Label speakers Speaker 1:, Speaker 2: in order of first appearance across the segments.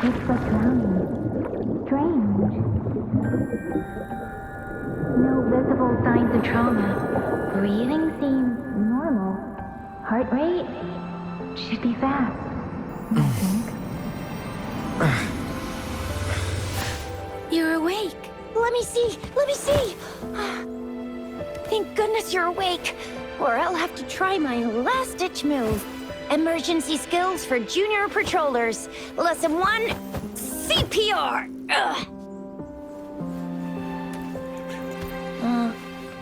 Speaker 1: It's like drowning. Strange. No visible signs of trauma. Breathing seems normal. Heart rate should be fast, I think.
Speaker 2: You're awake. Let me see. Thank goodness you're awake, or I'll have to try my last-ditch move. Emergency skills for junior patrollers. Lesson 1, CPR.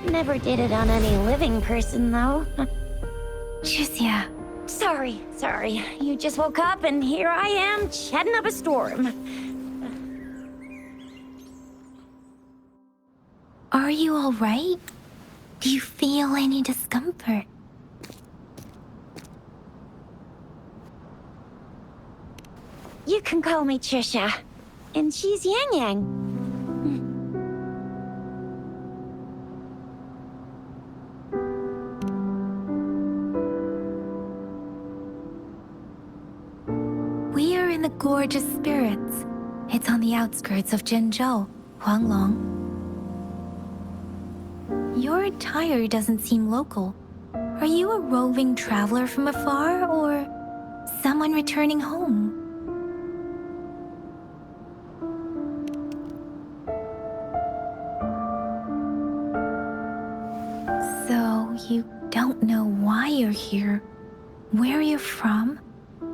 Speaker 2: Never did it on any living person, though.
Speaker 1: Jusia.
Speaker 2: Sorry. You just woke up, and here I am, chatting up a storm.
Speaker 1: Are you all right? Do you feel any discomfort?
Speaker 2: You can call me Trisha, and she's Yang Yang.
Speaker 1: We are in the Gorge of Spirits. It's on the outskirts of Jinzhou, Huanglong. Your attire doesn't seem local. Are you a roving traveler from afar, or someone returning home? So, you don't know why you're here, where you're from,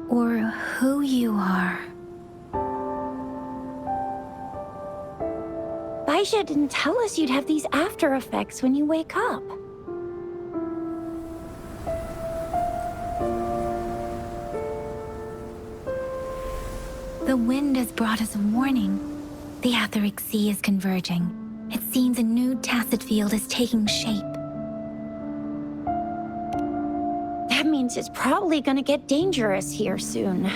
Speaker 1: or who you are.
Speaker 2: Baisha didn't tell us you'd have these after effects when you wake up.
Speaker 1: The wind has brought us a warning. The Etheric Sea is converging. It seems a new tacit field is taking shape.
Speaker 2: That means it's probably gonna get dangerous here soon.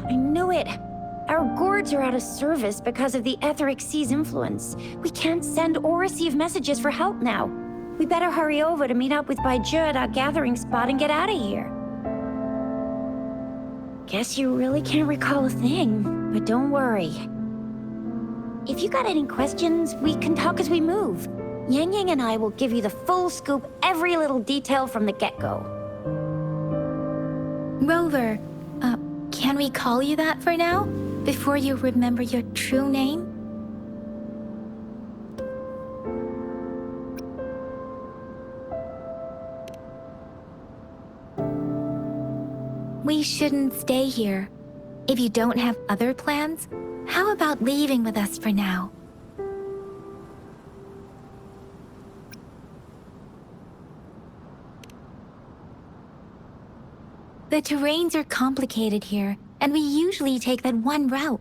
Speaker 2: I knew it. Our gourds are out of service because of the Etheric Sea's influence. We can't send or receive messages for help now. We better hurry over to meet up with Baizhi at our gathering spot and get out of here. Guess you really can't recall a thing, but don't worry. If you got any questions, we can talk as we move. Yang Yang and I will give you the full scoop, every little detail from the get-go.
Speaker 1: Rover, can we call you that for now? Before you remember your true name? We shouldn't stay here. If you don't have other plans, how about leaving with us for now? The terrains are complicated here, and we usually take that one route.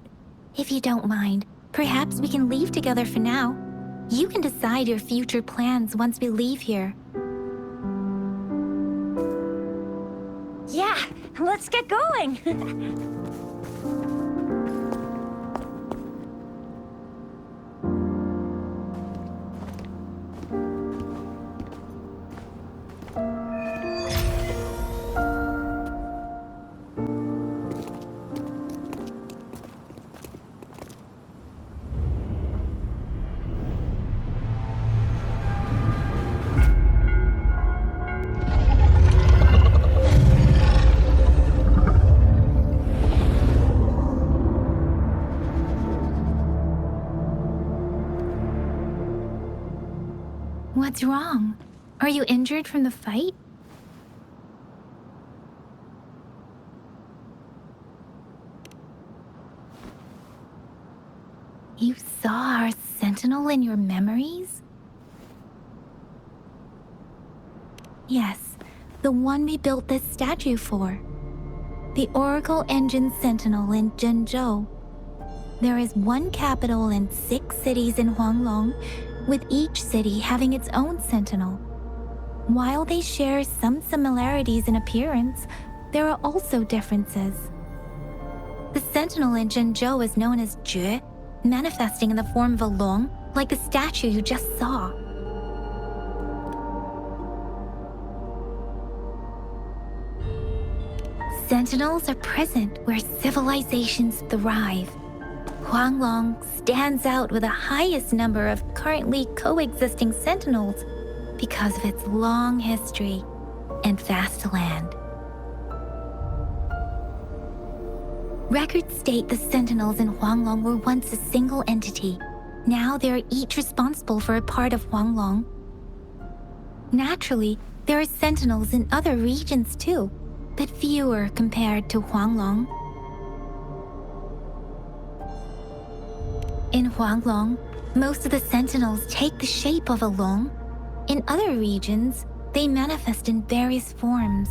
Speaker 1: If you don't mind, perhaps we can leave together for now. You can decide your future plans once we leave here.
Speaker 2: Yeah, let's get going.
Speaker 1: What's wrong? Are you injured from the fight? You saw our sentinel in your memories? Yes, the one we built this statue for. The Oracle Engine Sentinel in Jinzhou. There is one capital and 6 cities in Huanglong, with each city having its own sentinel. While they share some similarities in appearance, there are also differences. The sentinel in Jinzhou is known as Jue, manifesting in the form of a long, like the statue you just saw. sentinels are present where civilizations thrive. Huanglong stands out with the highest number of currently coexisting sentinels because of its long history and vast land. Records state the sentinels in Huanglong were once a single entity. Now they are each responsible for a part of Huanglong. Naturally, there are sentinels in other regions too, but fewer compared to Huanglong. In Huanglong, most of the sentinels take the shape of a long. In other regions, they manifest in various forms.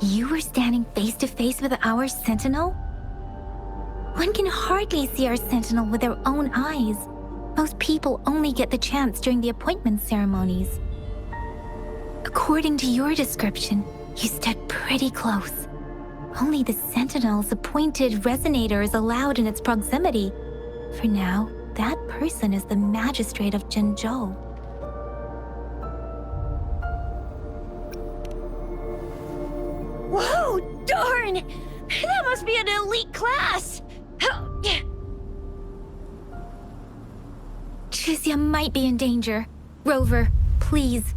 Speaker 1: You were standing face to face with our sentinel? One can hardly see our sentinel with their own eyes. Most people only get the chance during the appointment ceremonies. According to your description, you stood pretty close. Only the sentinel's appointed resonator is allowed in its proximity. For now, that person is the magistrate of Jinzhou.
Speaker 2: Whoa, darn! That must be an elite class!
Speaker 1: Chizia might be in danger. Rover, please.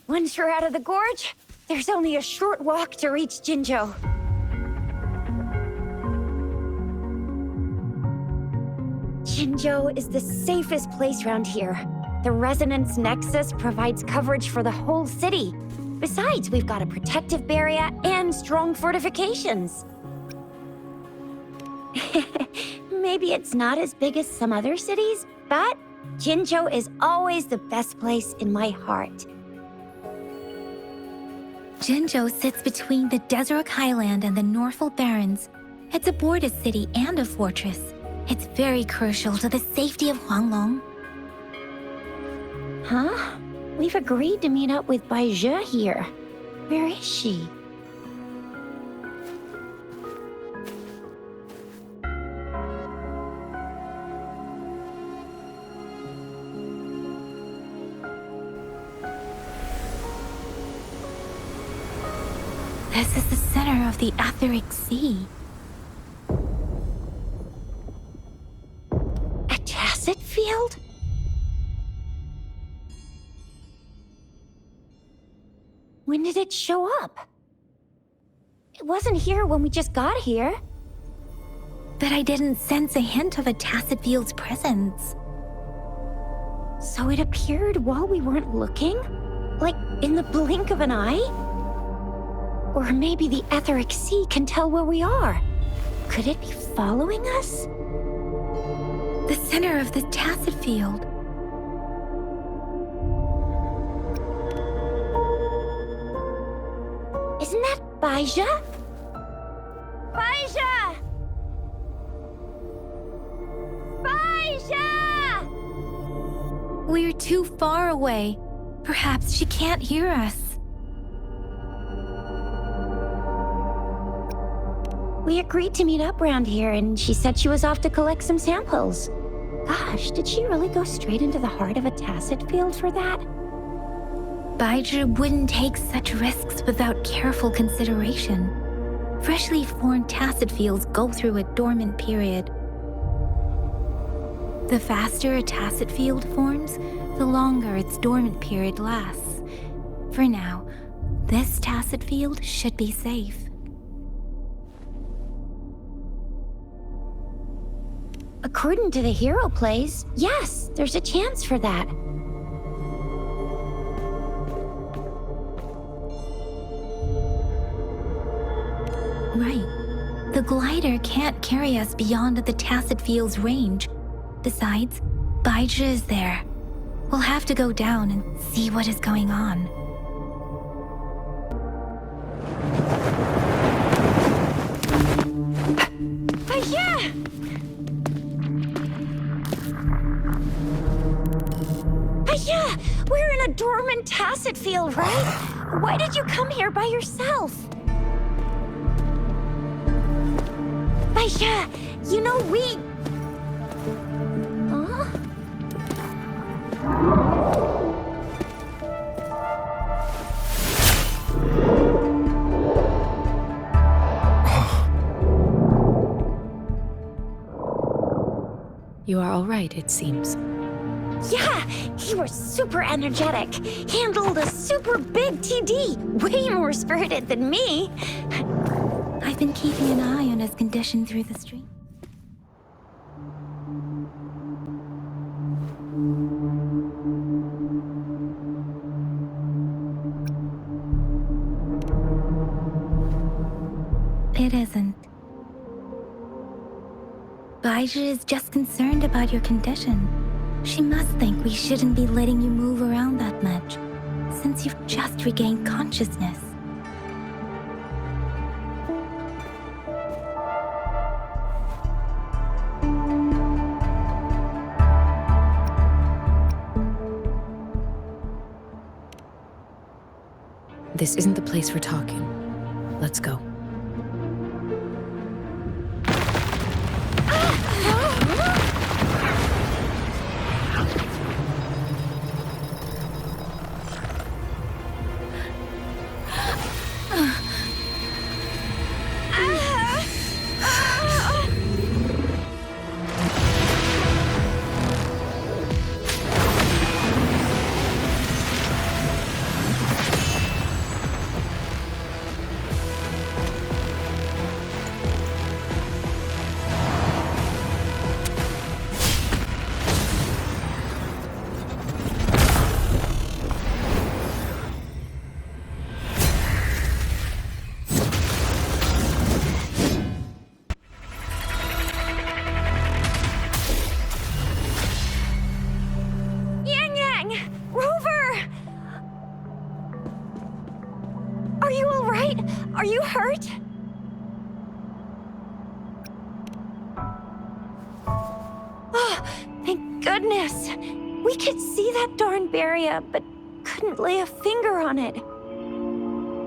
Speaker 2: Once we're out of the gorge, there's only a short walk to reach Jinzhou. Jinzhou is the safest place around here. The Resonance Nexus provides coverage for the whole city. Besides, we've got a protective barrier and strong fortifications. Maybe it's not as big as some other cities, but Jinzhou is always the best place in my heart.
Speaker 1: Jinzhou sits between the Desert Highland and the Norfolk Barrens. It's a border city and a fortress. It's very crucial to the safety of Huanglong.
Speaker 2: Huh? We've agreed to meet up with Bai Zhe here. Where is she?
Speaker 1: This is the center of the Etheric Sea.
Speaker 2: A tacit field? When did it show up? It wasn't here when we just got here.
Speaker 1: But I didn't sense a hint of a tacit field's presence.
Speaker 2: So it appeared while we weren't looking? Like in the blink of an eye? Or maybe the Etheric Sea can tell where we are. Could it be following us?
Speaker 1: The center of the tacit field.
Speaker 2: Isn't that Bai Zhe? Bai Zhe! Bai Zhe!
Speaker 1: We're too far away. Perhaps she can't hear us.
Speaker 2: We agreed to meet up around here, and she said she was off to collect some samples. Gosh, did she really go straight into the heart of a tacit field for that?
Speaker 1: Bai Zhe wouldn't take such risks without careful consideration. Freshly formed tacit fields go through a dormant period. The faster a tacit field forms, the longer its dormant period lasts. For now, this tacit field should be safe.
Speaker 2: According to the hero plays, yes, there's a chance for that.
Speaker 1: Right. The glider can't carry us beyond the tacit field's range. Besides, Bai Zhe is there. We'll have to go down and see what is going on.
Speaker 2: Yeah! Yeah, we're in a dormant tacit field, right? Why did you come here by yourself? Baisha, you know we... Huh?
Speaker 3: You are all right, it seems.
Speaker 2: Yeah, he was super energetic. Handled a super big TD. Way more spirited than me.
Speaker 1: I've been keeping an eye on his condition through the stream. It isn't. Baizhi is just concerned about your condition. She must think we shouldn't be letting you move around that much, since you've just regained consciousness.
Speaker 3: This isn't the place for talking. Let's go.
Speaker 2: Are you all right? Are you hurt? Oh, thank goodness. We could see that darn barrier, but couldn't lay a finger on it.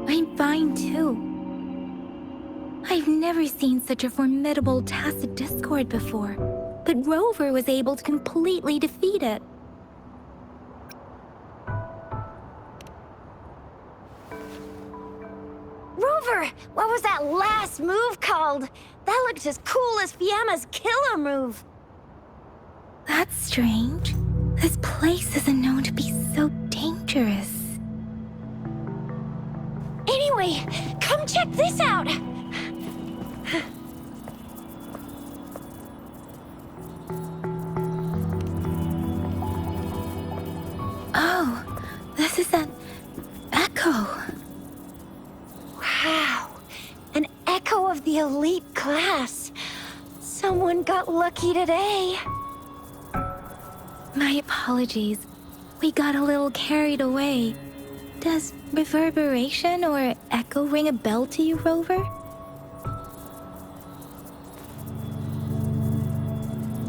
Speaker 1: I'm fine too. I've never seen such a formidable tacit discord before, but Rover was able to completely defeat it.
Speaker 2: Rover, what was that last move called? That looked as cool as Fiamma's killer move.
Speaker 1: That's strange. This place isn't known to be so dangerous.
Speaker 2: Anyway, come check this out.
Speaker 1: Oh, this is an echo.
Speaker 2: Wow, an echo of the elite class. Someone got lucky today.
Speaker 1: My apologies. We got a little carried away. Does reverberation or echo ring a bell to you, Rover?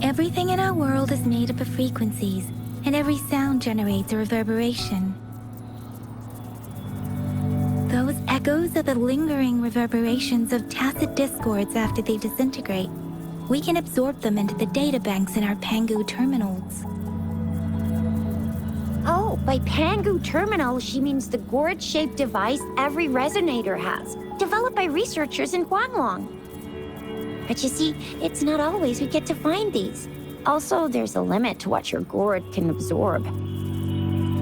Speaker 1: Everything in our world is made up of frequencies, and every sound generates a reverberation. Those echoes are the lingering reverberations of tacit discords after they disintegrate. We can absorb them into the databanks in our Pangu terminals.
Speaker 2: Oh, by Pangu Terminal, she means the gourd-shaped device every resonator has, developed by researchers in Guanlong. But you see, it's not always we get to find these. Also, there's a limit to what your gourd can absorb.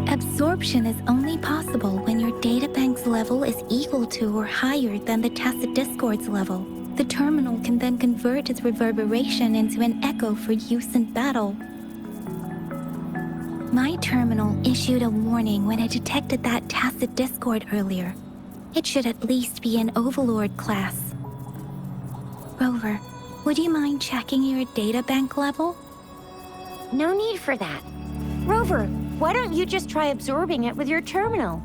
Speaker 1: Absorption is only possible when your databank's level is equal to or higher than the tacit discord's level. The terminal can then convert its reverberation into an echo for use in battle. My terminal issued a warning when it detected that tacit discord earlier. It should at least be an Overlord class. Rover, would you mind checking your databank level?
Speaker 2: No need for that. Rover, why don't you just try absorbing it with your terminal?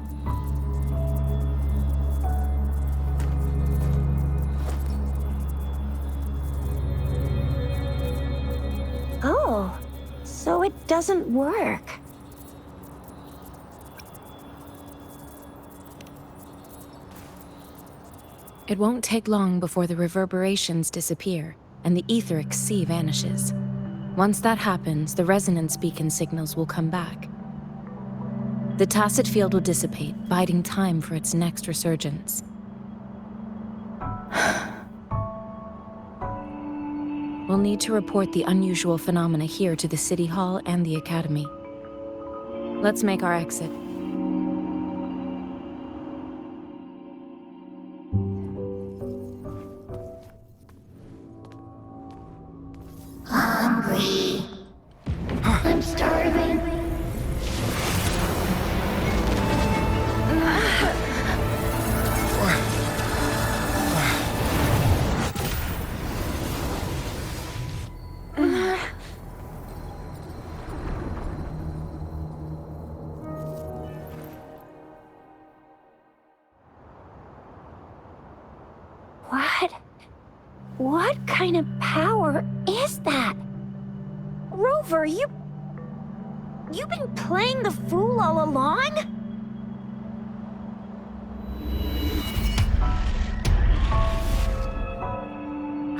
Speaker 2: Oh, so it doesn't work.
Speaker 3: It won't take long before the reverberations disappear and the etheric sea vanishes. Once that happens, the resonance beacon signals will come back. The tacit field will dissipate, biding time for its next resurgence. We'll need to report the unusual phenomena here to the City Hall and the Academy. Let's make our exit.
Speaker 1: Hungry. I'm starving.
Speaker 2: What kind of power is that? Rover, you've been playing the fool all along?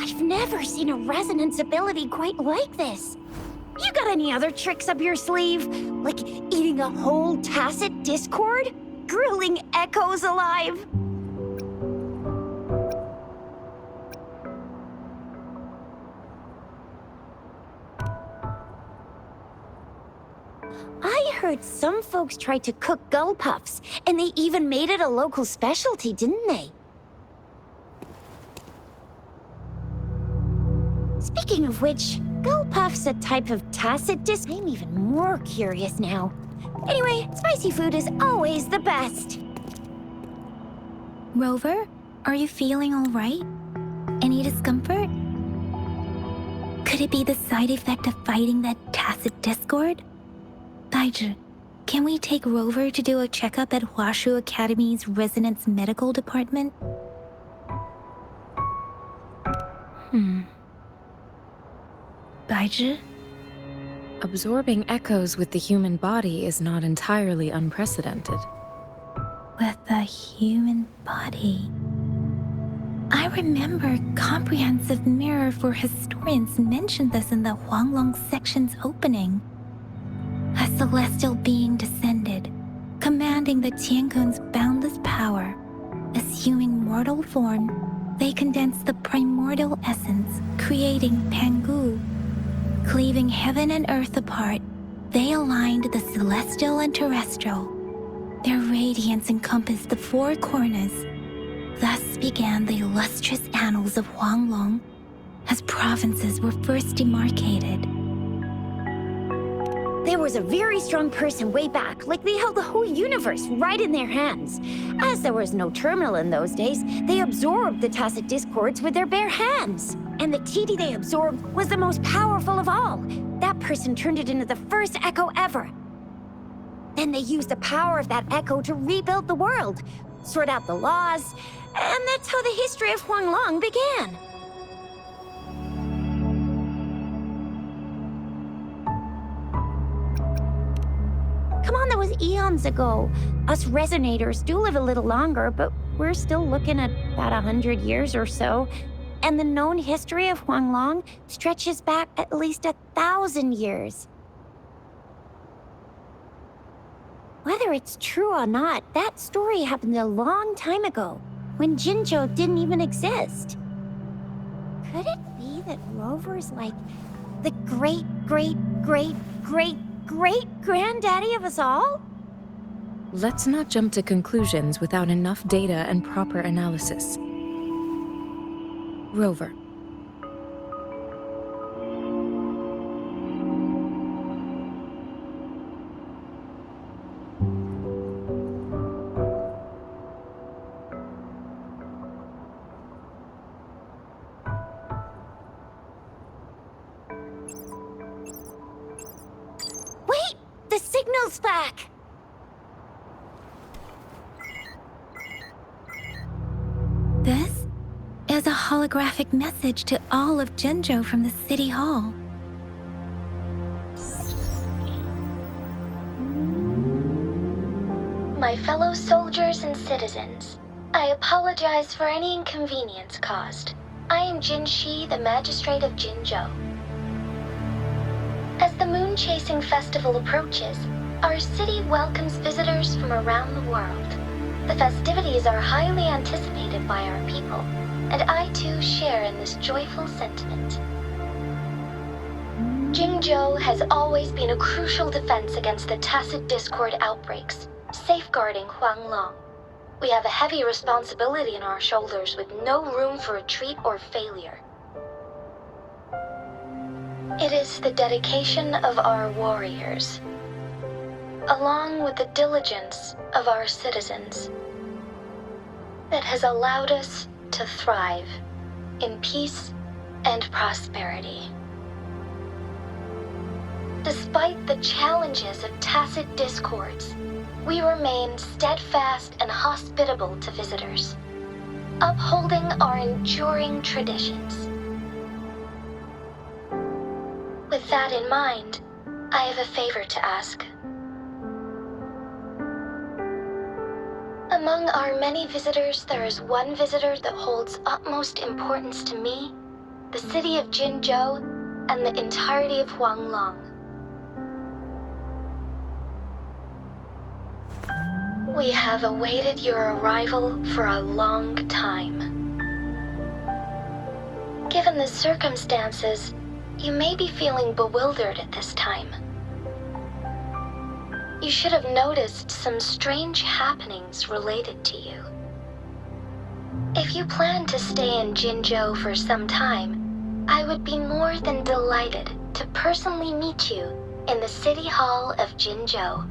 Speaker 2: I've never seen a resonance ability quite like this. You got any other tricks up your sleeve? Like eating a whole tacit discord? Grilling echoes alive? I heard some folks tried to cook gull puffs, and they even made it a local specialty, didn't they? Speaking of which, gull puff's a type of tacit disc. I'm even more curious now. Anyway, spicy food is always the best.
Speaker 1: Rover, are you feeling all right? Any discomfort? Could it be the side effect of fighting that tacit discord? Baizhi, can we take Rover to do a checkup at Huashu Academy's Resonance Medical Department? Baizhi?
Speaker 3: Absorbing echoes with the human body is not entirely unprecedented.
Speaker 1: With the human body. I remember Comprehensive Mirror for Historians mentioned this in the Huanglong section's opening. A celestial being descended, commanding the Tiankun's boundless power. Assuming mortal form, they condensed the primordial essence, creating Pangu. Cleaving heaven and earth apart, they aligned the celestial and terrestrial. Their radiance encompassed the four corners. Thus began the illustrious annals of Huanglong, as provinces were first demarcated.
Speaker 2: There was a very strong person way back, like they held the whole universe right in their hands. As there was no terminal in those days, they absorbed the tacit discords with their bare hands. And the TD they absorbed was the most powerful of all. That person turned it into the first echo ever. Then they used the power of that echo to rebuild the world, sort out the laws, and that's how the history of Huanglong began. Come on, that was eons ago. Us resonators do live a little longer, but we're still looking at about 100 years or so. And the known history of Huanglong stretches back at least 1,000 years. Whether it's true or not, that story happened a long time ago, when Jinzhou didn't even exist. Could it be that Rover's like the great-great-great-great-great-granddaddy of us all?
Speaker 3: Let's not jump to conclusions without enough data and proper analysis. Rover.
Speaker 2: Wait! The signal's back!
Speaker 1: This is a holographic message to all of Jinzhou from the City Hall.
Speaker 4: My fellow soldiers and citizens, I apologize for any inconvenience caused. I am Jinshi, the magistrate of Jinzhou. As the moon-chasing festival approaches, Our city welcomes visitors from around the world. The festivities are highly anticipated by our people, and I too share in this joyful sentiment. Jinzhou has always been a crucial defense against the tacit discord outbreaks, safeguarding Huanglong. We have a heavy responsibility on our shoulders with no room for retreat or failure. It is the dedication of our warriors, along with the diligence of our citizens, that has allowed us to thrive in peace and prosperity. Despite the challenges of tacit discords, we remain steadfast and hospitable to visitors, upholding our enduring traditions. With that in mind, I have a favor to ask. Among our many visitors, there is one visitor that holds utmost importance to me, the city of Jinzhou, and the entirety of Huanglong. We have awaited your arrival for a long time. Given the circumstances, you may be feeling bewildered at this time. You should have noticed some strange happenings related to you. If you plan to stay in Jinzhou for some time, I would be more than delighted to personally meet you in the City Hall of Jinzhou.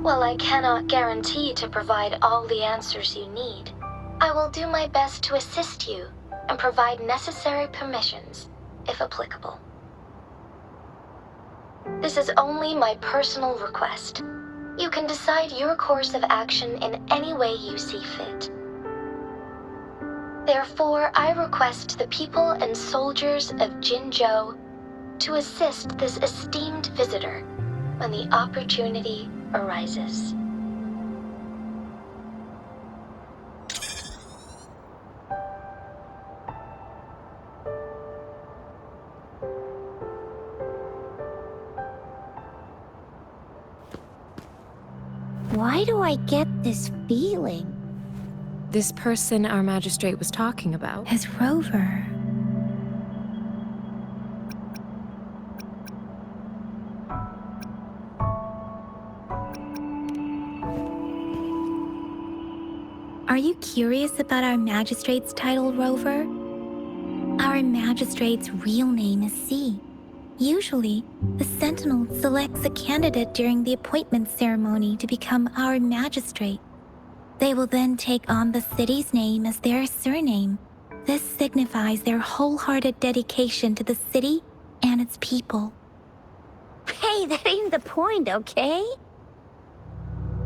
Speaker 4: While I cannot guarantee to provide all the answers you need, I will do my best to assist you and provide necessary permissions, if applicable. This is only my personal request. You can decide your course of action in any way you see fit. Therefore, I request the people and soldiers of Jinzhou to assist this esteemed visitor when the opportunity arises.
Speaker 2: Why do I get this feeling?
Speaker 3: This person our magistrate was talking about.
Speaker 1: As Rover. Are you curious about our magistrate's title, Rover? Our magistrate's real name is C. Usually, the Sentinel selects a candidate during the appointment ceremony to become our magistrate. They will then take on the city's name as their surname. This signifies their wholehearted dedication to the city and its people.
Speaker 2: Hey, that ain't the point, okay?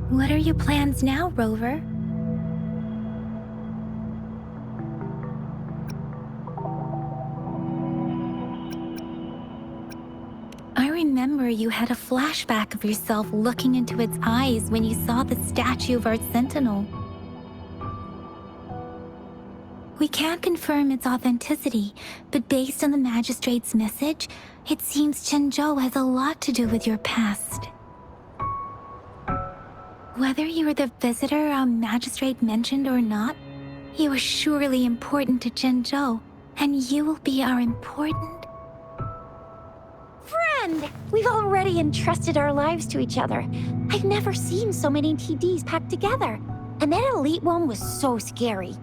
Speaker 1: What are your plans now, Rover? I remember you had a flashback of yourself looking into its eyes when you saw the statue of our Sentinel. We can't confirm its authenticity, but based on the magistrate's message, it seems Jinzhou has a lot to do with your past. Whether you were the visitor our magistrate mentioned or not, you are surely important to Jinzhou, and you will be our important...
Speaker 2: Friend! We've already entrusted our lives to each other. I've never seen so many TDs packed together. And that elite one was so scary.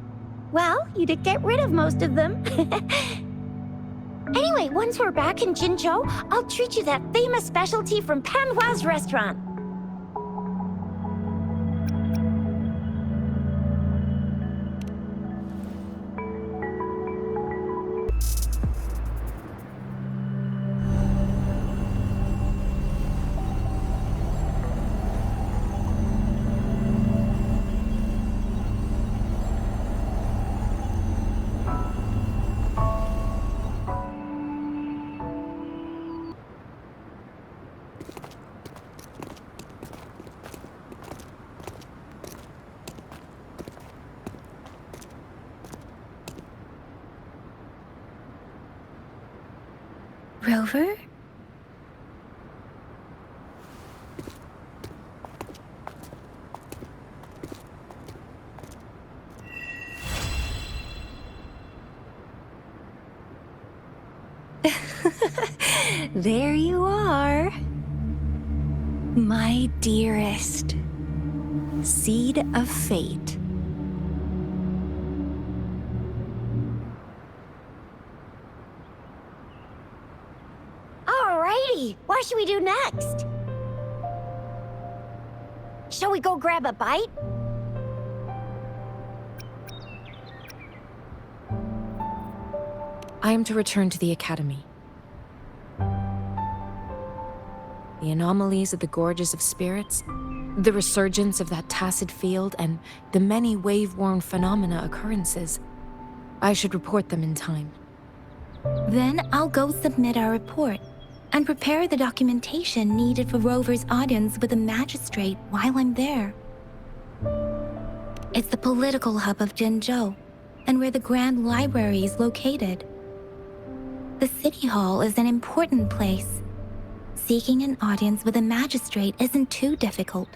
Speaker 2: Well, you did get rid of most of them. Anyway, once we're back in Jinzhou, I'll treat you that famous specialty from Panhua's restaurant.
Speaker 1: Rover?
Speaker 2: There you are. My dearest. Seed of fate. Alrighty, what should we do next? Shall we go grab a bite?
Speaker 3: I am to return to the Academy. The anomalies of the Gorges of Spirits, the resurgence of that tacit field, and the many wave-worn phenomena occurrences. I should report them in time.
Speaker 1: Then I'll go submit our report and prepare the documentation needed for Rover's audience with the magistrate while I'm there. It's the political hub of Jinzhou, and where the Grand Library is located. The City Hall is an important place. Seeking an audience with a magistrate isn't too difficult,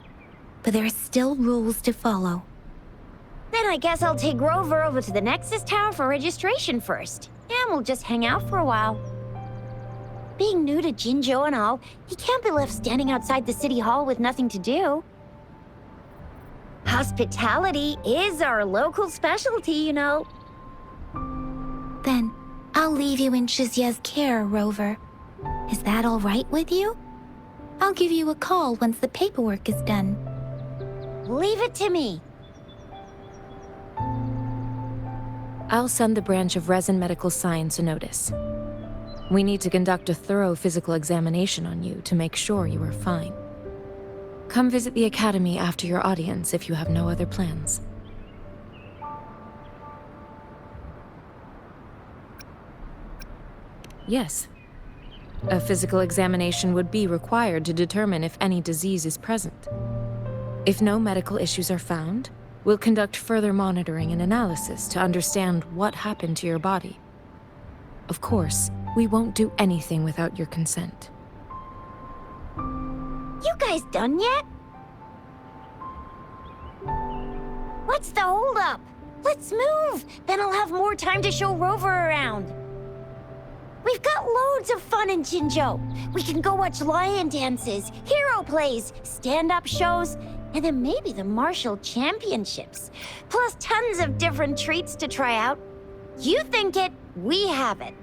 Speaker 1: but there are still rules to follow.
Speaker 2: Then I guess I'll take Rover over to the Nexus Tower for registration first, and we'll just hang out for a while. Being new to Jinzhou and all, he can't be left standing outside the City Hall with nothing to do. Hospitality is our local specialty, you know.
Speaker 1: Then I'll leave you in Shizia's care, Rover. Is that all right with you? I'll give you a call once the paperwork is done.
Speaker 2: Leave it to me.
Speaker 3: I'll send the branch of Resin Medical Science a notice. We need to conduct a thorough physical examination on you to make sure you are fine. Come visit the Academy after your audience if you have no other plans. Yes. A physical examination would be required to determine if any disease is present. If no medical issues are found, we'll conduct further monitoring and analysis to understand what happened to your body. Of course, we won't do anything without your consent.
Speaker 2: You guys done yet? What's the holdup? Let's move! Then I'll have more time to show Rover around. We've got loads of fun in Jinzhou. We can go watch lion dances, hero plays, stand-up shows, and then maybe the martial championships. Plus tons of different treats to try out. You think it, we have it.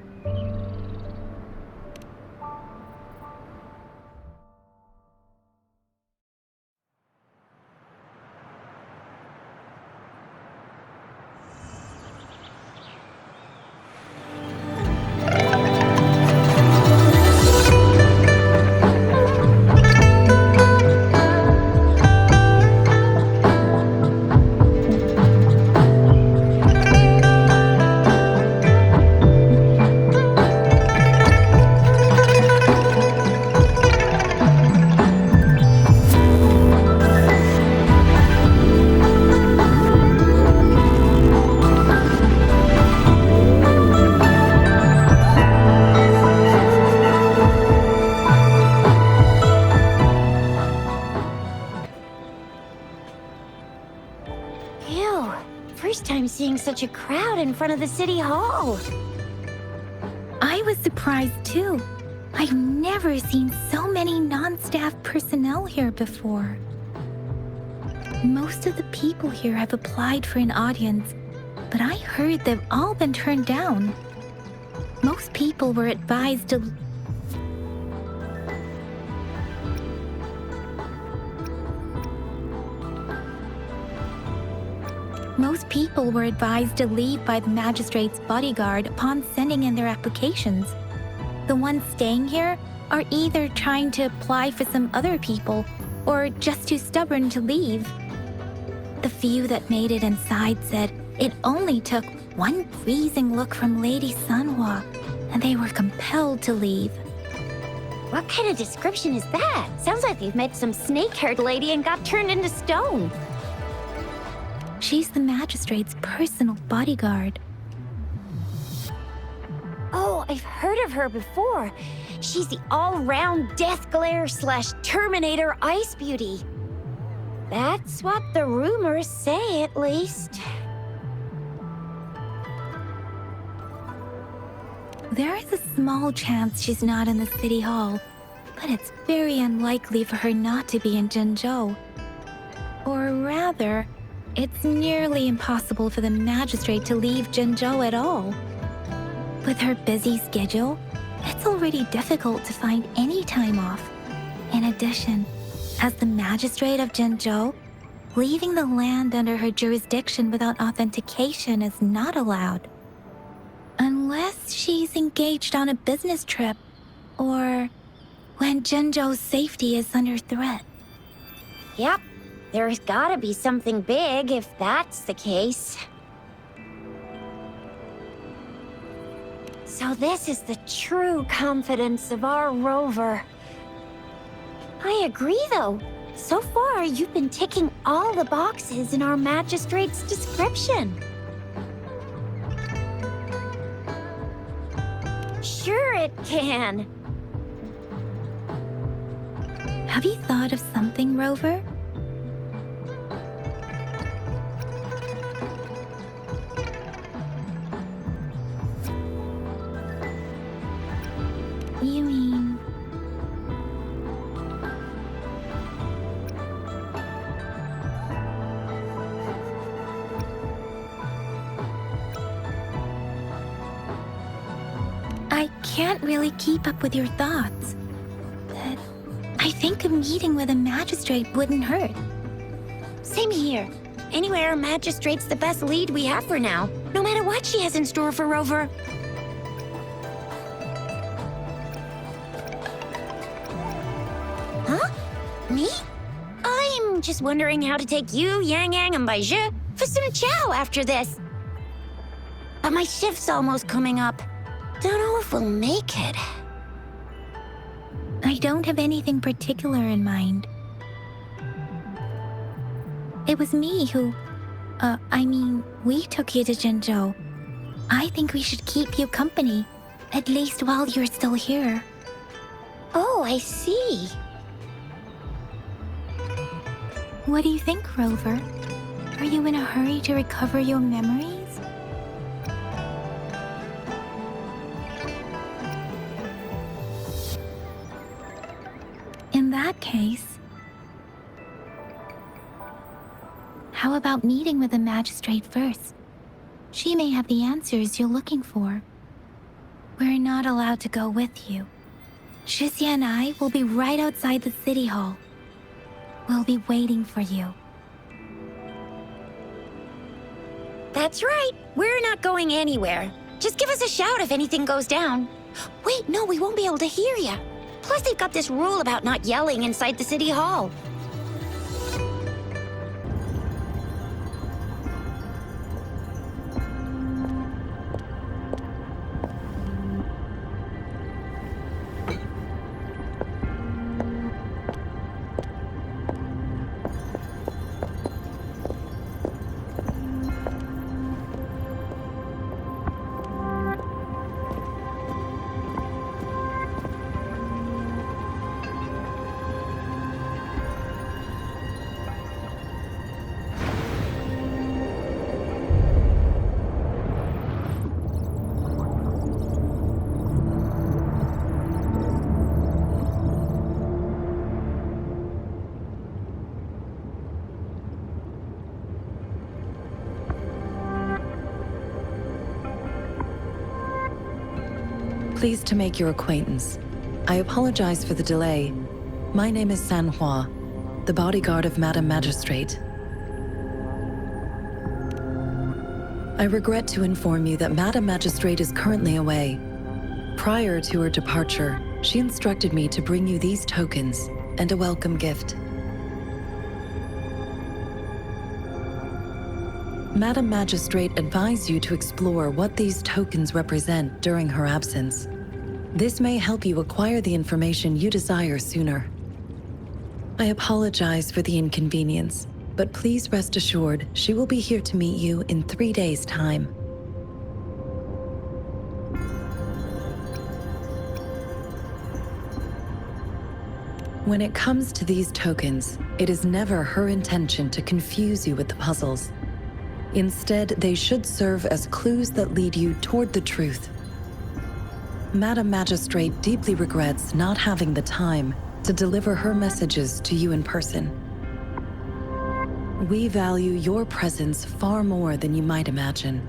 Speaker 2: Ew, first time seeing such a crowd in front of the City Hall.
Speaker 1: I was surprised too. I've never seen so many non-staff personnel here before. Most of the people here have applied for an audience, but I heard they've all been turned down. Most people were advised to leave by the magistrate's bodyguard upon sending in their applications. The ones staying here are either trying to apply for some other people or just too stubborn to leave. The few that made it inside said it only took one pleasing look from Lady Sunhua, and they were compelled to leave.
Speaker 2: What kind of description is that? Sounds like they've met some snake-haired lady and got turned into stone.
Speaker 1: She's the magistrate's personal bodyguard.
Speaker 2: Oh, I've heard of her before. She's the all-round Death Glare / Terminator Ice Beauty. That's what the rumors say, at least.
Speaker 1: There is a small chance she's not in the city hall, but it's very unlikely for her not to be in Jinzhou. Or rather, it's nearly impossible for the magistrate to leave Jinzhou at all. With her busy schedule, it's already difficult to find any time off. In addition, as the magistrate of Jinzhou, leaving the land under her jurisdiction without authentication is not allowed. Unless she's engaged on a business trip, or when Jinzhou's safety is under threat.
Speaker 2: Yep, there's gotta be something big if that's the case. So this is the true confidence of our rover. I agree, though. So far, you've been ticking all the boxes in our magistrate's description. Sure it can.
Speaker 1: Have you thought of something, Rover? You mean... I can't really keep up with your thoughts. But I think a meeting with a magistrate wouldn't hurt.
Speaker 2: Same here. Anywhere, magistrate's the best lead we have for now, no matter what she has in store for Rover. Huh? Me? I'm just wondering how to take you, Yang Yang, and Baizhi for some chow after this. But my shift's almost coming up. Don't know if we'll make it.
Speaker 1: I don't have anything particular in mind. It was me who... we took you to Jinzhou. I think we should keep you company, at least while you're still here.
Speaker 2: Oh, I see.
Speaker 1: What do you think, Rover? Are you in a hurry to recover your memories? In that case, how about meeting with the magistrate first? She may have the answers you're looking for. We're not allowed to go with you. Shixia and I will be right outside the city hall. We'll be waiting for you.
Speaker 2: That's right. We're not going anywhere. Just give us a shout if anything goes down. Wait, no, we won't be able to hear ya. Plus, they've got this rule about not yelling inside the city hall.
Speaker 5: Pleased to make your acquaintance. I apologize for the delay. My name is Sanhua, the bodyguard of Madam Magistrate. I regret to inform you that Madam Magistrate is currently away. Prior to her departure, she instructed me to bring you these tokens and a welcome gift. Madam Magistrate advised you to explore what these tokens represent during her absence. This may help you acquire the information you desire sooner. I apologize for the inconvenience, but please rest assured she will be here to meet you in 3 days' time. When it comes to these tokens, it is never her intention to confuse you with the puzzles. Instead, they should serve as clues that lead you toward the truth. Madam Magistrate deeply regrets not having the time to deliver her messages to you in person. We value your presence far more than you might imagine.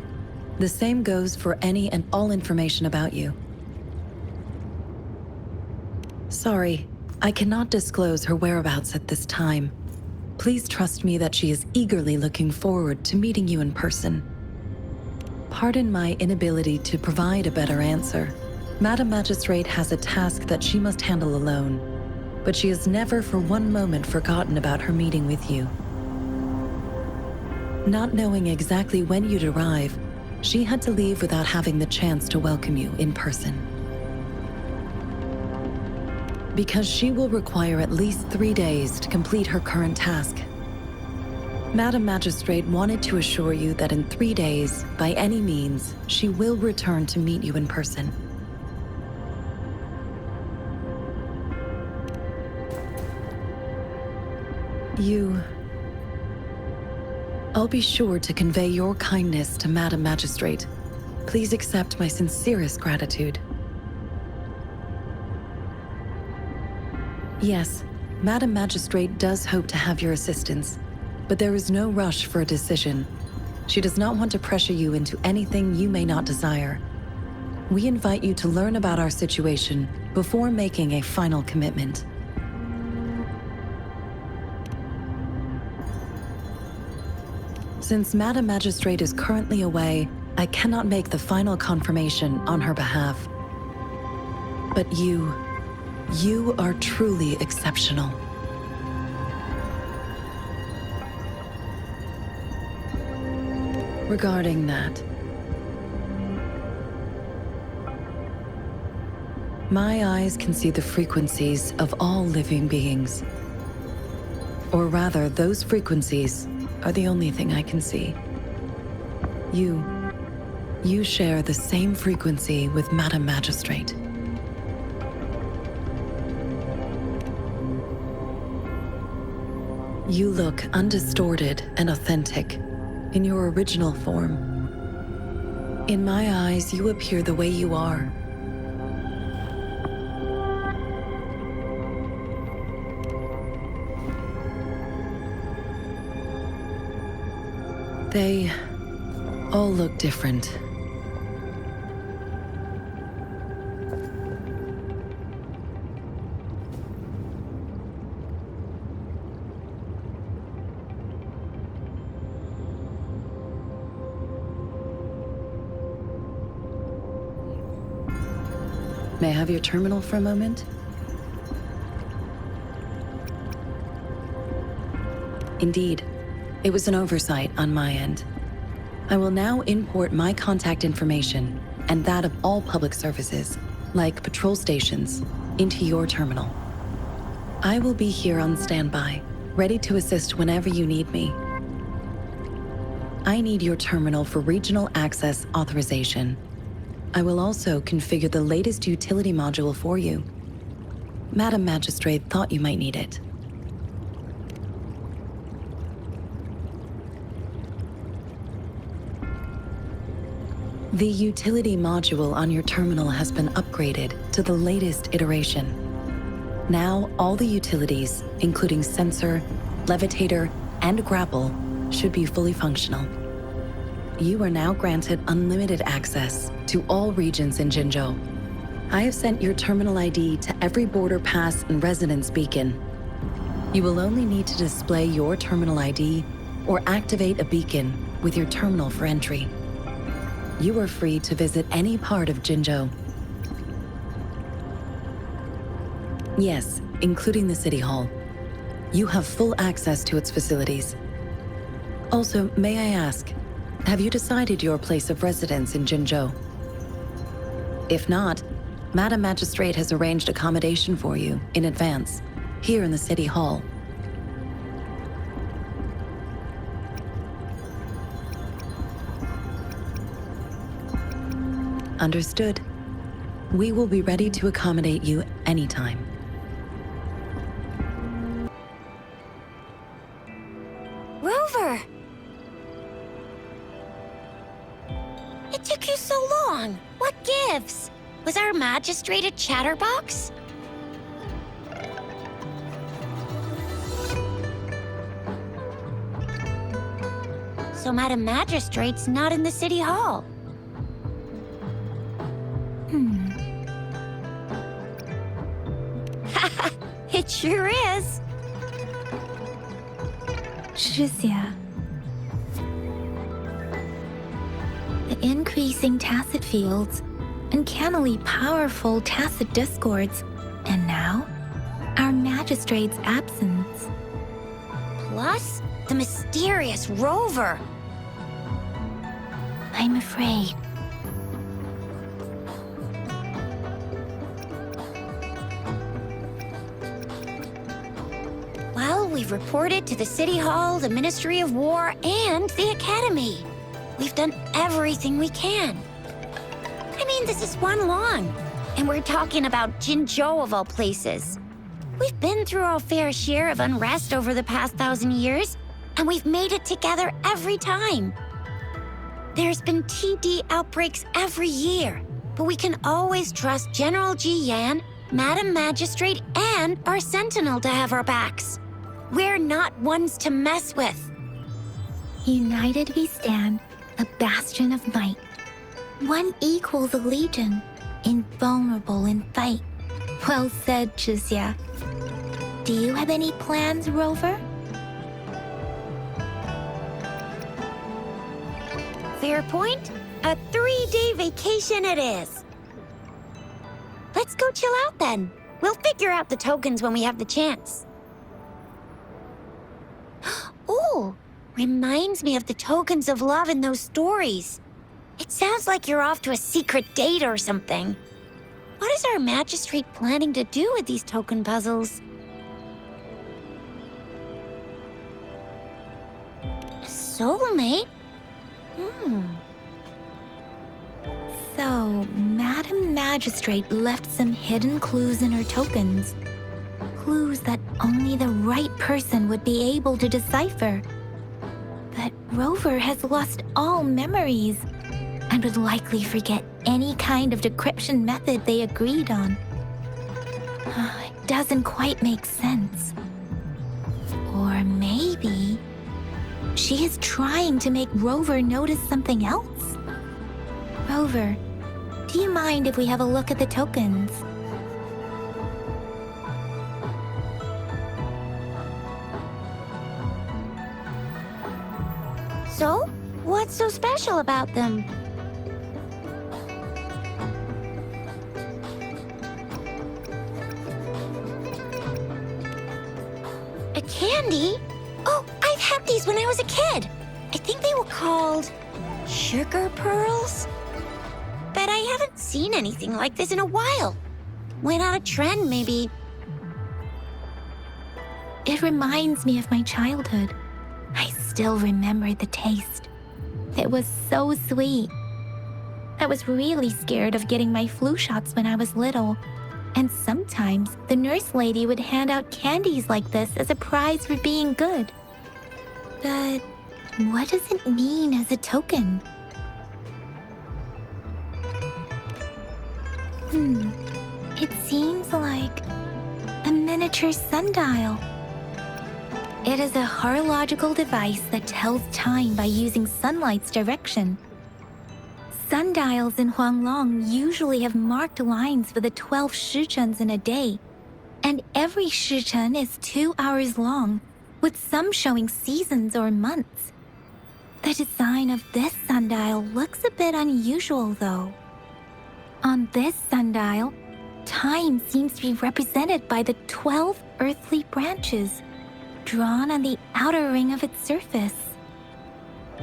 Speaker 5: The same goes for any and all information about you. Sorry, I cannot disclose her whereabouts at this time. Please trust me that she is eagerly looking forward to meeting you in person. Pardon my inability to provide a better answer. Madam Magistrate has a task that she must handle alone, but she has never for one moment forgotten about her meeting with you. Not knowing exactly when you'd arrive, she had to leave without having the chance to welcome you in person. Because she will require at least 3 days to complete her current task. Madam Magistrate wanted to assure you that in 3 days, by any means, she will return to meet you in person. I'll be sure to convey your kindness to Madam Magistrate. Please accept my sincerest gratitude. Yes, Madam Magistrate does hope to have your assistance, but there is no rush for a decision. She does not want to pressure you into anything you may not desire. We invite you to learn about our situation before making a final commitment. Since Madam Magistrate is currently away, I cannot make the final confirmation on her behalf. But you are truly exceptional. Regarding that, my eyes can see the frequencies of all living beings. Or rather, those frequencies are the only thing I can see. You share the same frequency with Madam Magistrate. You look undistorted and authentic in your original form. In my eyes, you appear the way you are. They all look different. May I have your terminal for a moment? Indeed. It was an oversight on my end. I will now import my contact information and that of all public services, like patrol stations, into your terminal. I will be here on standby, ready to assist whenever you need me. I need your terminal for regional access authorization. I will also configure the latest utility module for you. Madam Magistrate thought you might need it. The utility module on your terminal has been upgraded to the latest iteration. Now, all the utilities, including sensor, levitator, and grapple, should be fully functional. You are now granted unlimited access to all regions in Jinzhou. I have sent your terminal ID to every border pass and residence beacon. You will only need to display your terminal ID or activate a beacon with your terminal for entry. You are free to visit any part of Jinzhou. Yes, including the City Hall. You have full access to its facilities. Also, may I ask, have you decided your place of residence in Jinzhou? If not, Madam Magistrate has arranged accommodation for you in advance, here in the City Hall. Understood. We will be ready to accommodate you anytime.
Speaker 2: Rover! It took you so long. What gives? Was our magistrate a chatterbox? So Madam Magistrate's not in the city hall. It sure is.
Speaker 1: Shizia. The increasing tacit fields, uncannily powerful tacit discords, and now, our magistrate's absence.
Speaker 2: Plus, the mysterious rover.
Speaker 1: I'm afraid.
Speaker 2: Well, we've reported to the City Hall, the Ministry of War, and the Academy. We've done everything we can. I mean, this is one long, and we're talking about Jinzhou of all places. We've been through our fair share of unrest over the past 1,000 years, and we've made it together every time. There's been TD outbreaks every year, but we can always trust General Ji Yan, Madam Magistrate, and our Sentinel to have our backs. We're not ones to mess with.
Speaker 1: United we stand, a bastion of might. One equals a legion, invulnerable in fight. Well said, Shizia. Do you have any plans, Rover?
Speaker 2: Fair point. A 3-day vacation it is. Let's go chill out then. We'll figure out the tokens when we have the chance. Ooh, reminds me of the tokens of love in those stories. It sounds like you're off to a secret date or something. What is our magistrate planning to do with these token puzzles? A soulmate?
Speaker 1: So, Madam Magistrate left some hidden clues in her tokens. Clues that only the right person would be able to decipher. But Rover has lost all memories and would likely forget any kind of decryption method they agreed on. It doesn't quite make sense. Or maybe she is trying to make Rover notice something else? Rover, do you mind if we have a look at the tokens?
Speaker 2: So, what's so special about them? A candy? Oh, I've had these when I was a kid. I think they were called sugar pearls. But I haven't seen anything like this in a while. Went out of trend, maybe.
Speaker 1: It reminds me of my childhood. I still remember the taste. It was so sweet. I was really scared of getting my flu shots when I was little. And sometimes the nurse lady would hand out candies like this as a prize for being good. But what does it mean as a token? It seems like a miniature sundial. It is a horological device that tells time by using sunlight's direction. Sundials in Huanglong usually have marked lines for the 12 shichens in a day, and every shichen is 2 hours long, with some showing seasons or months. The design of this sundial looks a bit unusual, though. On this sundial, time seems to be represented by the 12 earthly branches, drawn on the outer ring of its surface.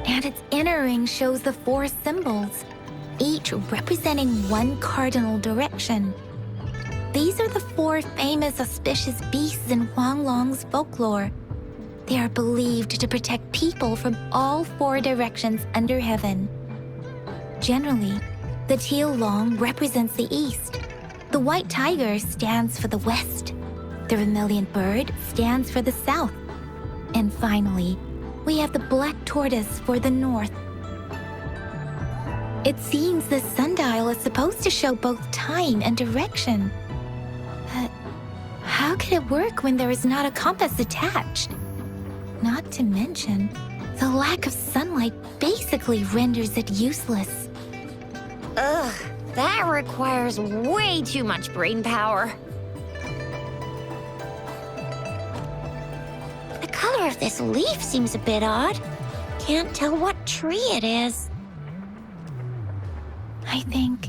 Speaker 1: And its inner ring shows the 4 symbols, each representing one cardinal direction. These are the 4 famous auspicious beasts in Huanglong's folklore. They are believed to protect people from all 4 directions under heaven. Generally, the teal long represents the east. The white tiger stands for the west. The vermilion bird stands for the south. And finally, we have the black tortoise for the north. It seems the sundial is supposed to show both time and direction. But how could it work when there is not a compass attached? Not to mention, the lack of sunlight basically renders it useless.
Speaker 2: Ugh, that requires way too much brain power. The color of this leaf seems a bit odd. Can't tell what tree it is.
Speaker 1: I think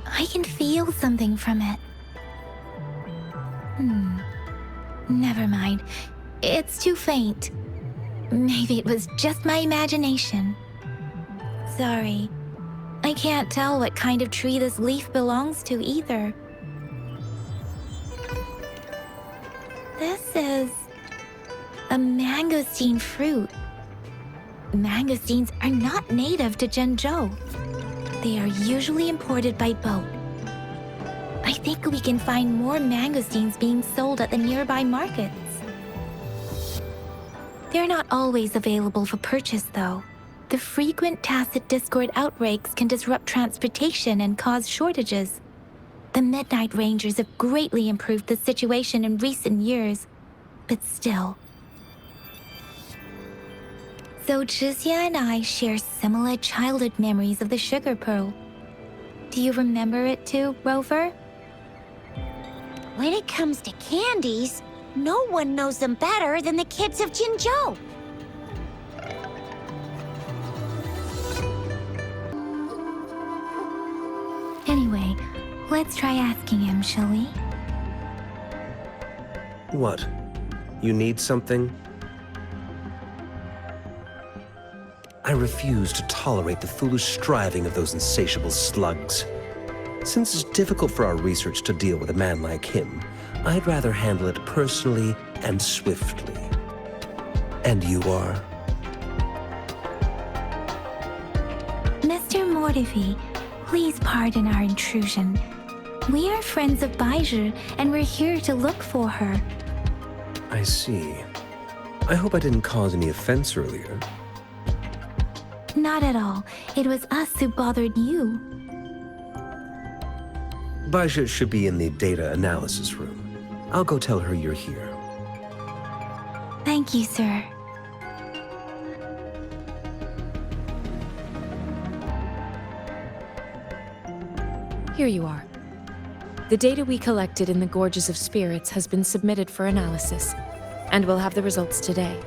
Speaker 1: I can feel something from it. Never mind. It's too faint. Maybe it was just my imagination. Sorry. I can't tell what kind of tree this leaf belongs to either. This is a mangosteen fruit. Mangosteens are not native to Jinzhou. They are usually imported by boat. I think we can find more mangosteens being sold at the nearby markets. They're not always available for purchase, though. The frequent tacit discord outbreaks can disrupt transportation and cause shortages. The Midnight Rangers have greatly improved the situation in recent years, but still. So Zhixia and I share similar childhood memories of the sugar pearl. Do you remember it too, Rover?
Speaker 2: When it comes to candies, no one knows them better than the kids of Jinzhou.
Speaker 1: Anyway, let's try asking him, shall we?
Speaker 6: What? You need something? I refuse to tolerate the foolish striving of those insatiable slugs. Since it's difficult for our research to deal with a man like him, I'd rather handle it personally and swiftly. And you are?
Speaker 1: Mr. Mortivy, please pardon our intrusion. We are friends of Baizhi, and we're here to look for her.
Speaker 6: I see. I hope I didn't cause any offense earlier.
Speaker 1: Not at all. It was us who bothered you.
Speaker 6: Baizhi should be in the data analysis room. I'll go tell her you're here.
Speaker 1: Thank you, sir.
Speaker 3: Here you are. The data we collected in the Gorges of Spirits has been submitted for analysis, and we'll have the results today.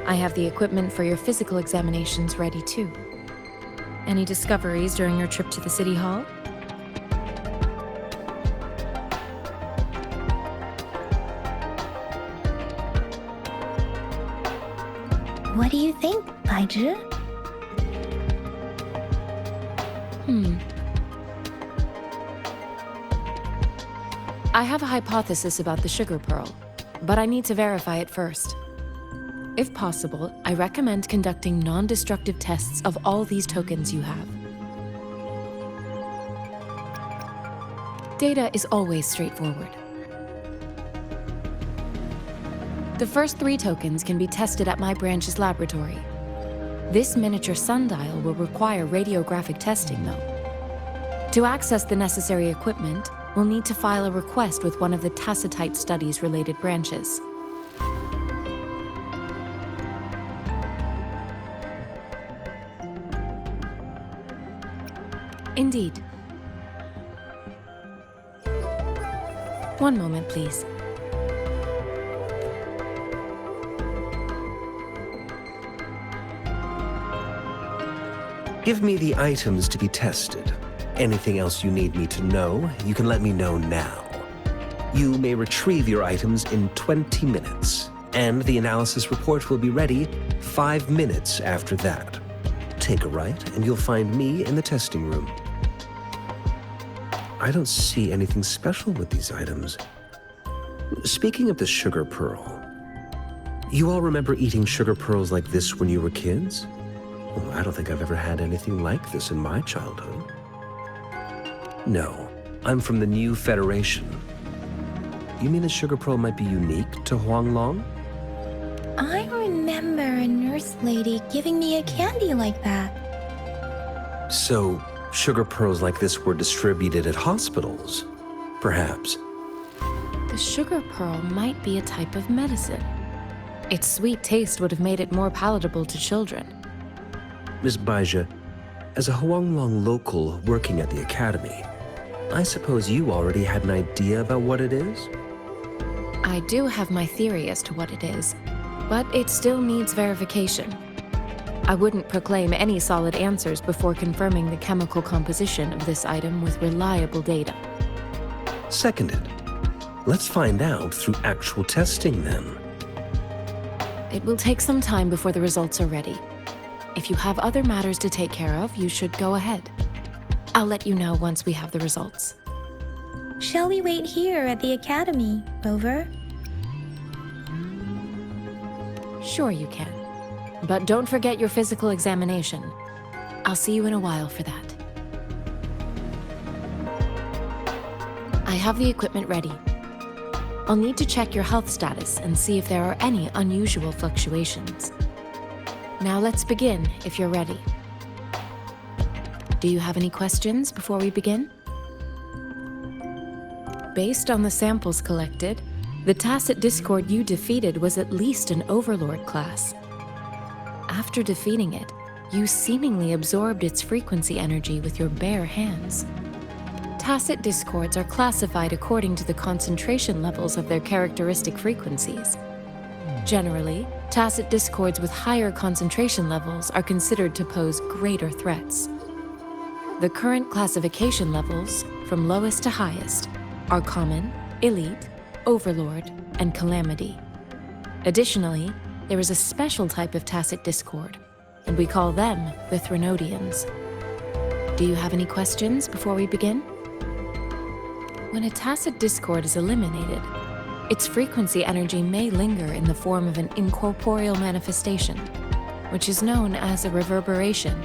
Speaker 3: I have the equipment for your physical examinations ready too. Any discoveries during your trip to the City Hall?
Speaker 1: What do you think, Baizhi?
Speaker 3: I have a hypothesis about the sugar pearl, but I need to verify it first. If possible, I recommend conducting non-destructive tests of all these tokens you have. Data is always straightforward. The first 3 tokens can be tested at my branch's laboratory. This miniature sundial will require radiographic testing, though. To access the necessary equipment, we'll need to file a request with one of the Tacitite Studies-related branches. Indeed. One moment, please.
Speaker 6: Give me the items to be tested. Anything else you need me to know, you can let me know now. You may retrieve your items in 20 minutes, and the analysis report will be ready 5 minutes after that. Take a right, and you'll find me in the testing room. I don't see anything special with these items. Speaking of the sugar pearl, you all remember eating sugar pearls like this when you were kids? Well, I don't think I've ever had anything like this in my childhood. No, I'm from the New Federation. You mean the sugar pearl might be unique to Huanglong?
Speaker 1: I remember a nurse lady giving me a candy like that.
Speaker 6: So, sugar pearls like this were distributed at hospitals, perhaps.
Speaker 3: The sugar pearl might be a type of medicine. Its sweet taste would have made it more palatable to children.
Speaker 6: Miss Baija, as a Huanglong local working at the academy, I suppose you already had an idea about what it is?
Speaker 3: I do have my theory as to what it is, but it still needs verification. I wouldn't proclaim any solid answers before confirming the chemical composition of this item with reliable data.
Speaker 6: Seconded. Let's find out through actual testing then.
Speaker 3: It will take some time before the results are ready. If you have other matters to take care of, you should go ahead. I'll let you know once we have the results.
Speaker 1: Shall we wait here at the academy, Rover?
Speaker 3: Sure you can. But don't forget your physical examination. I'll see you in a while for that. I have the equipment ready. I'll need to check your health status and see if there are any unusual fluctuations. Now let's begin, if you're ready. Do you have any questions before we begin? Based on the samples collected, the Tacit Discord you defeated was at least an Overlord class. After defeating it, you seemingly absorbed its frequency energy with your bare hands. Tacit Discords are classified according to the concentration levels of their characteristic frequencies. Generally, Tacit Discords with higher concentration levels are considered to pose greater threats. The current classification levels, from lowest to highest, are Common, Elite, Overlord, and Calamity. Additionally, there is a special type of Tacit Discord, and we call them the Threnodians. Do you have any questions before we begin? When a Tacit Discord is eliminated, its frequency energy may linger in the form of an incorporeal manifestation, which is known as a reverberation.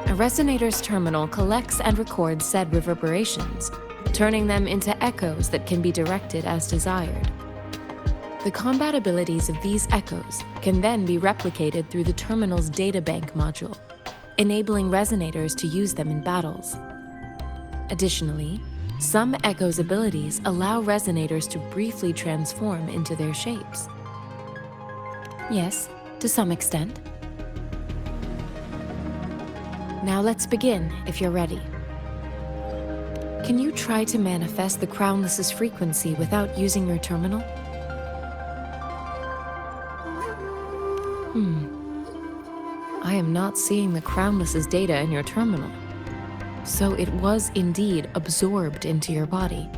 Speaker 3: A resonator's terminal collects and records said reverberations, turning them into echoes that can be directed as desired. The combat abilities of these echoes can then be replicated through the terminal's databank module, enabling resonators to use them in battles. Additionally, some echoes' abilities allow resonators to briefly transform into their shapes. Yes, to some extent. Now let's begin, if you're ready. Can you try to manifest the Crownless's frequency without using your terminal? I am not seeing the Crownless's data in your terminal. So it was indeed absorbed into your body.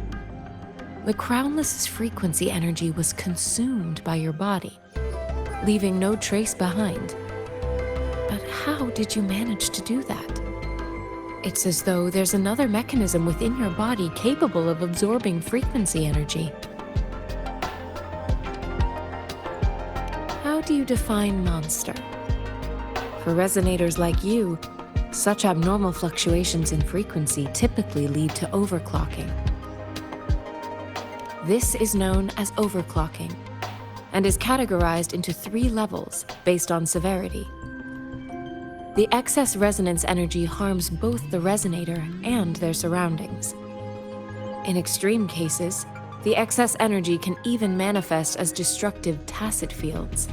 Speaker 3: The Crownless's frequency energy was consumed by your body, leaving no trace behind. But how did you manage to do that? It's as though there's another mechanism within your body capable of absorbing frequency energy. How do you define monster? For resonators like you, such abnormal fluctuations in frequency typically lead to overclocking. This is known as overclocking, and is categorized into 3 levels based on severity. The excess resonance energy harms both the resonator and their surroundings. In extreme cases, the excess energy can even manifest as destructive tacit fields.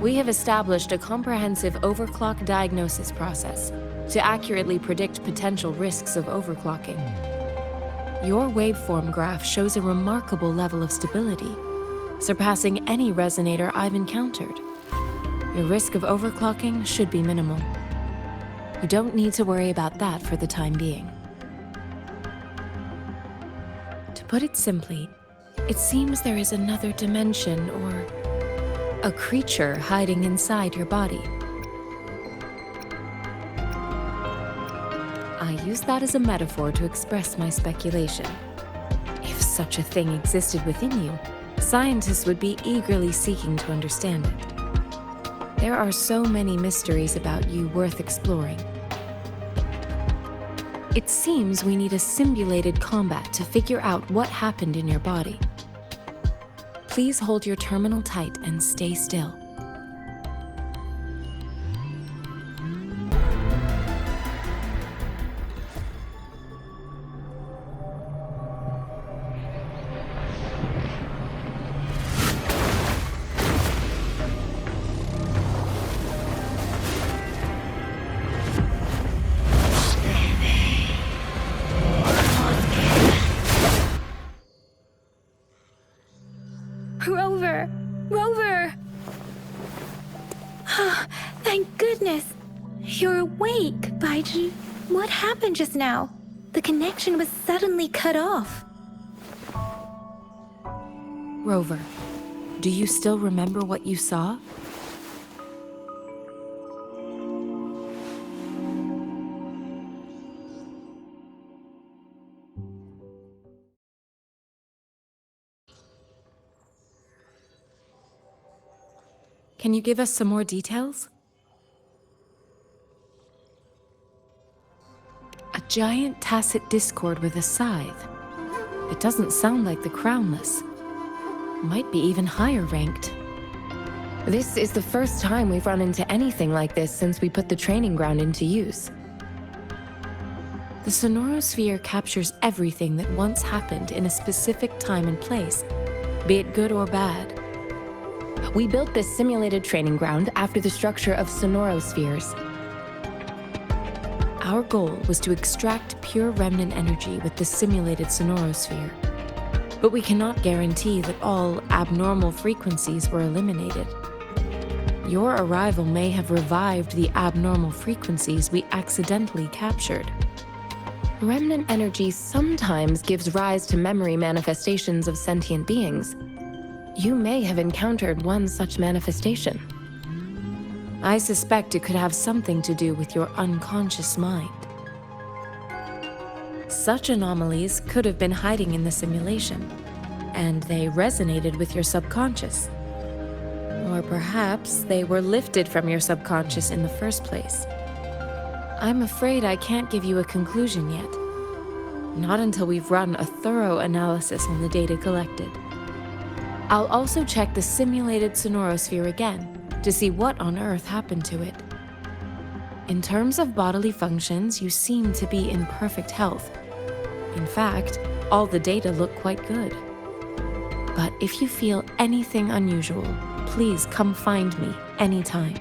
Speaker 3: We have established a comprehensive overclock diagnosis process to accurately predict potential risks of overclocking. Your waveform graph shows a remarkable level of stability, surpassing any resonator I've encountered. Your risk of overclocking should be minimal. You don't need to worry about that for the time being. To put it simply, it seems there is another dimension or a creature hiding inside your body. I use that as a metaphor to express my speculation. If such a thing existed within you, scientists would be eagerly seeking to understand it. There are so many mysteries about you worth exploring. It seems we need a simulated combat to figure out what happened in your body. Please hold your terminal tight and stay still.
Speaker 1: Rover! Rover! Thank goodness! You're awake, Baiji. What happened just now? The connection was suddenly cut off.
Speaker 3: Rover, do you still remember what you saw? Can you give us some more details? A giant tacit discord with a scythe. It doesn't sound like the Crownless. Might be even higher ranked.
Speaker 7: This is the first time we've run into anything like this since we put the training ground into use.
Speaker 3: The Sonorosphere captures everything that once happened in a specific time and place, be it good or bad.
Speaker 7: We built this simulated training ground after the structure of Sonorospheres.
Speaker 3: Our goal was to extract pure remnant energy with the simulated Sonorosphere. But we cannot guarantee that all abnormal frequencies were eliminated. Your arrival may have revived the abnormal frequencies we accidentally captured.
Speaker 7: Remnant energy sometimes gives rise to memory manifestations of sentient beings. You may have encountered one such manifestation.
Speaker 3: I suspect it could have something to do with your unconscious mind. Such anomalies could have been hiding in the simulation, and they resonated with your subconscious. Or perhaps they were lifted from your subconscious in the first place. I'm afraid I can't give you a conclusion yet. Not until we've run a thorough analysis on the data collected. I'll also check the simulated Sonorosphere again to see what on earth happened to it. In terms of bodily functions, you seem to be in perfect health. In fact, all the data look quite good. But if you feel anything unusual, please come find me anytime.